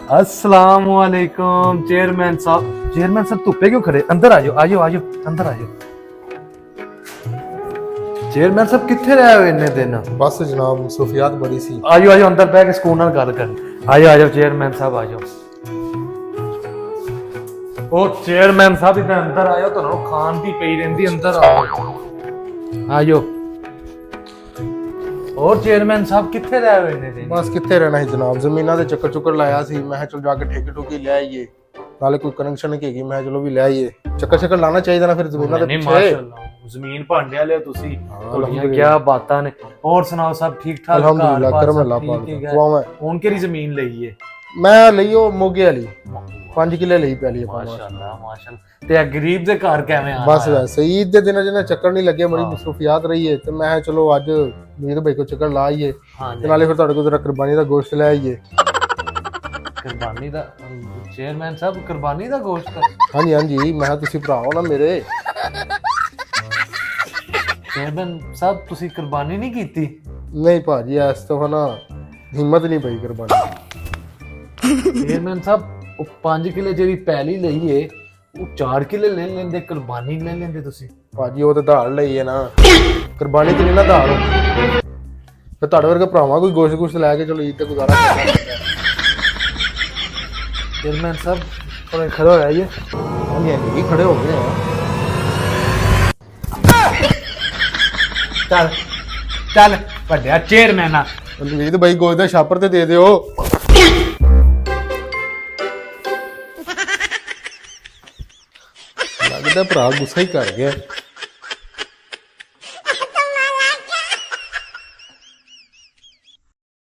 अस्सलाम वालेकुम चेयरमैन साहब धुप्पे क्यों खड़े? अंदर आ जाओ, आ जाओ, आ जाओ, अंदर आ जाओ। चेयरमैन साहब कितने रहे हो इन्ने दिन? बस जनाब मसरूफियात बड़ी सी। आ जाओ अंदर बैठ के सुकून नाल गल कर। आ जाओ चेयरमैन साहब आ जाओ। ओ चेयरमैन साहब इधर अंदर आयो, तो खान दी पई रहंदी, अंदर आओ। आ जाओ। और चेयरमैन साहब कितने रहे हो इन्ने दिन? बस कितने रहना है जनाब, जमीना दे चक्कर चुक्कर लाया सी। मैं चल जाके ठेके ठुके ले आइए, नाले कोई कनेक्शन की मैं चलो भी ले आइए। चक्कर चक्कर लाना चाहिए ना फिर जमीना दे पीछे। माशाअल्लाह जमीन भांडे वाले हो तुसी। अल्हम्दुलिल्लाह। क्या बातां ने। और सुनाओ सब ठीक ठाक? अल्हम्दुलिल्लाह करम अल्लाह पाक दा। दुआ में हुन केरी जमीन लई है? मैं लईओ मोगे वाली 5 किले ਲਈ ਪੈਲੀ ਆਪਾਂ। माशाअल्लाह माशाअल्लाह। ते गरीब दे घर किवें आ? बस वैसे ईद दे दिन जिन्हें चक्कर नहीं लगे, बड़ी मसरूफियात रही है, तो मैं चलो अज मीर भाई को चक्कर ला आइए, ते नाले फिर तुहाडे कोल जरा कुर्बानी दा गोश्त ले आइए। कुर्बानी दा? चेयरमैन साहब कुर्बानी दा गोश्त? हाँ जी हाँ जी, मैं तुसी भरा हो ना मेरे। चेयरमैन साहब तुसी कुर्बानी नहीं कीती? नहीं भाजी इस दफा ना हिम्मत नहीं पई कुर्बानी। चेयरमैन साहब 5 किले जेरी पैली लई है, वो 4 किले ले लेंदे, कुर्बानी ले लेंदे तुसी। भाजी वो तो धाड़ ਲਈ है ना, कुर्बानी तो नहीं ना धाड़ हो। फिर ਤੁਹਾਡੇ ਵਰਗੇ ਭਰਾਵਾਂ ਕੋਈ ਗੋਸ਼ਤ ਗੋਸ਼ਤ ਲੈ ਕੇ ਚਲੋ ਈਦ ਤੇ ਗੁਜ਼ਾਰਾ ਕਰਨਾ। चेयरमैन साहब थोड़े खड़े हो जाइए। हाँ जी हाँ जी खड़े हो गए हैं। चल चल ਵੱਡਿਆ ਚੇਅਰਮੈਨ ਆ। ਰਣਜੀਤ ਭਾਈ ਗੋਸ਼ਤ ਦਾ ਛਾਪਰ ਤੇ ਦੇ ਦਿਓ। ਲੱਗਦਾ ਭਰਾ ਗੁੱਸਾ ਹੀ ਕਰ ਗਿਆ।